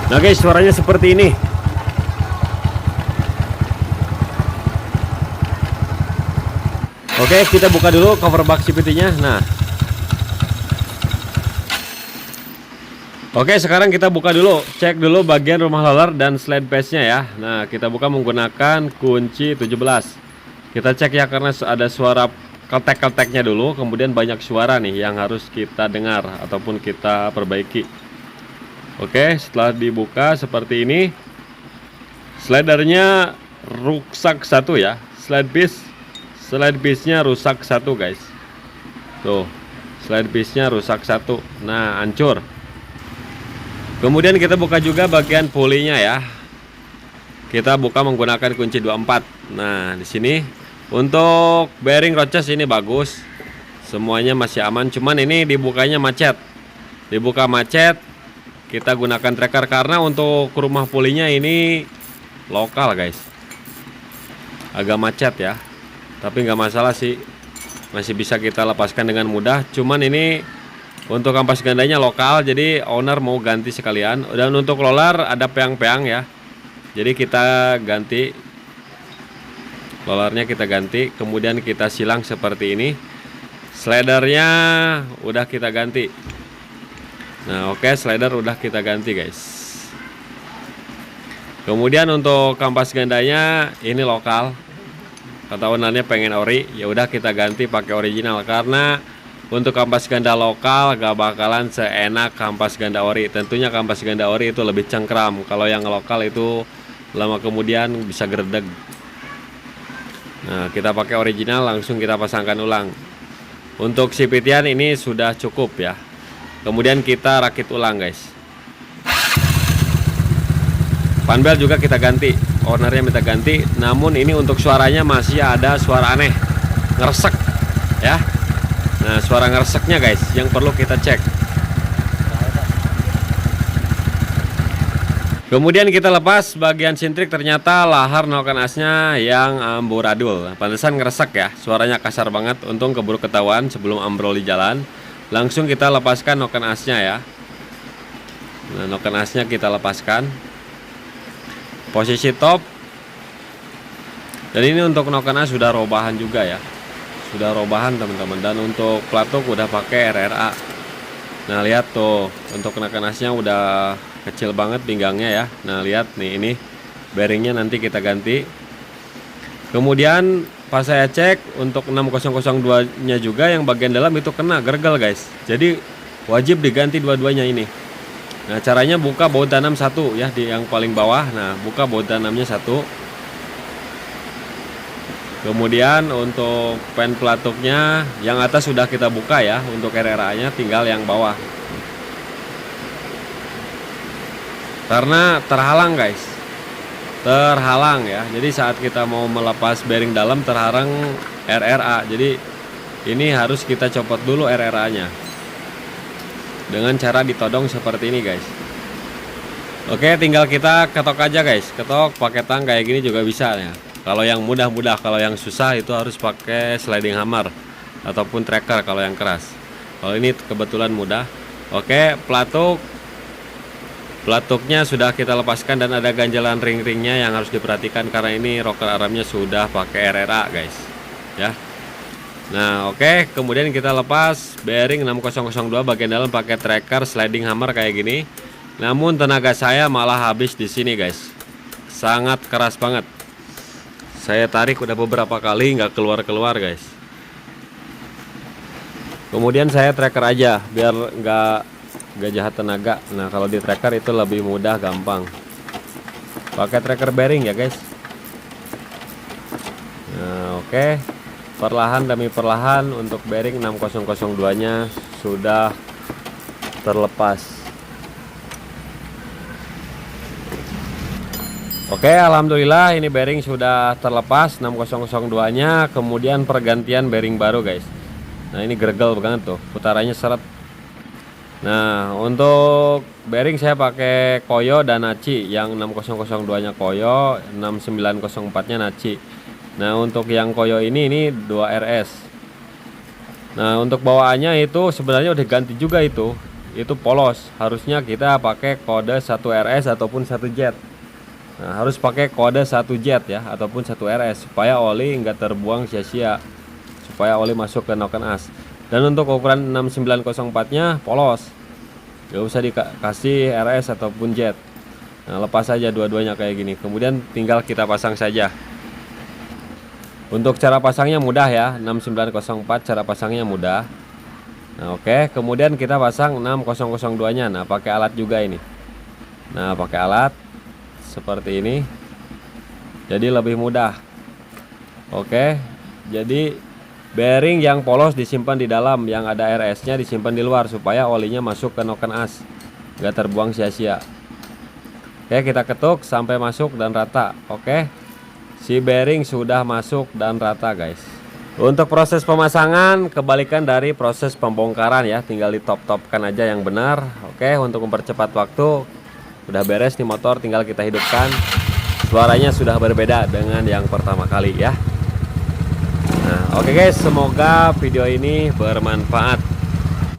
Nah guys, suaranya seperti ini. Oke, kita buka dulu cover box CVT-nya. Nah, oke, sekarang kita buka dulu, cek dulu bagian rumah roller dan slide base-nya ya. Nah, kita buka menggunakan kunci 17. Kita cek ya, karena ada suara keltek-kelteknya dulu, kemudian banyak suara nih yang harus kita dengar ataupun kita perbaiki. Oke, setelah dibuka seperti ini, slidernya rusak satu ya, slide base-nya rusak satu guys. Tuh, slide base-nya rusak satu. Nah, hancur. Kemudian kita buka juga bagian pulley-nya ya. Kita buka menggunakan kunci 24. Nah, di sini untuk bearing roches ini bagus. Semuanya masih aman, cuman ini dibukanya macet. Dibuka macet. Kita gunakan tracker karena untuk rumah pulley-nya ini lokal, guys. Agak macet ya. Tapi nggak masalah sih. Masih bisa kita lepaskan dengan mudah. Cuman ini untuk kampas gandanya lokal, jadi owner mau ganti sekalian. Dan untuk roller ada peang-peang ya. Jadi kita ganti, rollernya kita ganti, kemudian kita silang seperti ini. Slidernya udah kita ganti. Nah, oke, slider udah kita ganti guys. Kemudian untuk kampas gandanya ini lokal. Kata ownernya pengen ori, ya udah kita ganti pakai original karena untuk kampas ganda lokal gak bakalan seenak kampas ganda ori. Tentunya kampas ganda ori itu lebih cengkram. Kalau yang lokal itu lama kemudian bisa gerdeg. Nah, kita pakai original, langsung kita pasangkan ulang. Untuk CVT-an ini sudah cukup ya. Kemudian kita rakit ulang guys. Panbel juga kita ganti. Ownernya minta ganti. Namun ini untuk suaranya masih ada suara aneh, ngeresek ya. Nah, suara ngereseknya guys yang perlu kita cek. Kemudian kita lepas bagian sintrik, ternyata lahar noken asnya yang amburadul. Pantesan ngeresek ya, suaranya kasar banget. Untung keburu ketahuan sebelum ambrol di jalan. Langsung kita lepaskan noken asnya ya. Nah, noken asnya kita lepaskan. Posisi top. Dan ini untuk noken as sudah robahan juga ya. Sudah robahan teman-teman. Dan untuk pelatuk udah pakai RRA. Nah, lihat tuh, untuk noken asnya udah kecil banget pinggangnya ya. Nah, lihat nih, ini bearingnya nanti kita ganti. Kemudian pas saya cek untuk 6002 nya juga yang bagian dalam itu kena gergel guys. Jadi wajib diganti dua-duanya ini. Nah, caranya buka baut tanam satu ya, di yang paling bawah. Nah, buka baut tanamnya satu. Kemudian untuk pen pelatuknya yang atas sudah kita buka ya. Untuk RRA nya tinggal yang bawah. Karena terhalang guys, terhalang ya. Jadi saat kita mau melepas bearing dalam terhalang RRA. Jadi ini harus kita copot dulu RRA nya dengan cara ditodong seperti ini guys. Oke, tinggal kita ketok aja guys. Ketok pakai tang kayak gini juga bisa ya. Kalau yang mudah-mudah, kalau yang susah itu harus pakai sliding hammer ataupun tracker kalau yang keras. Kalau ini kebetulan mudah. Oke, pelatuknya sudah kita lepaskan dan ada ganjalan ring-ringnya yang harus diperhatikan karena ini rocker armnya sudah pakai RRA guys ya. Nah, oke, kemudian kita lepas bearing 6002 bagian dalam pakai tracker sliding hammer kayak gini. Namun tenaga saya malah habis di sini guys. Sangat keras banget. Saya tarik udah beberapa kali nggak keluar-keluar guys. Kemudian saya tracker aja biar nggak jahat tenaga. Nah, kalau di tracker itu lebih mudah, gampang. Pakai tracker bearing ya guys. Nah, oke. Perlahan demi perlahan untuk bearing 6002 nya sudah terlepas. Oke, alhamdulillah ini bearing sudah terlepas 6002 nya. Kemudian pergantian bearing baru guys. Nah, ini gergel banget tuh, putarannya seret. Nah, untuk bearing saya pakai Koyo dan Nachi. Yang 6002 nya Koyo, 6904 nya Nachi. Nah, untuk yang Koyo ini 2RS. Nah, untuk bawaannya itu sebenarnya udah ganti juga itu. itu polos, harusnya kita pakai kode 1RS ataupun 1Z. Nah, harus pakai kode 1Z ya, ataupun 1RS, supaya oli nggak terbuang sia-sia, supaya oli masuk ke noken as. Dan untuk ukuran 6904 nya polos, nggak usah dikasih RS ataupun Z. Nah, lepas saja dua-duanya kayak gini, kemudian tinggal kita pasang saja. Untuk cara pasangnya mudah ya, 6904 cara pasangnya mudah. Nah oke, kemudian kita pasang 6002 nya. Nah pakai alat juga ini. Nah pakai alat seperti ini, jadi lebih mudah. Oke, jadi bearing yang polos disimpan di dalam, yang ada RS nya disimpan di luar, supaya olinya masuk ke noken as, nggak terbuang sia-sia. Oke, kita ketuk sampai masuk dan rata. Oke, si bearing sudah masuk dan rata guys. Untuk proses pemasangan kebalikan dari proses pembongkaran ya, tinggal di top-topkan aja yang benar. Oke, untuk mempercepat waktu, udah beres nih motor, tinggal kita hidupkan. Suaranya sudah berbeda dengan yang pertama kali ya. Nah oke guys, semoga video ini bermanfaat.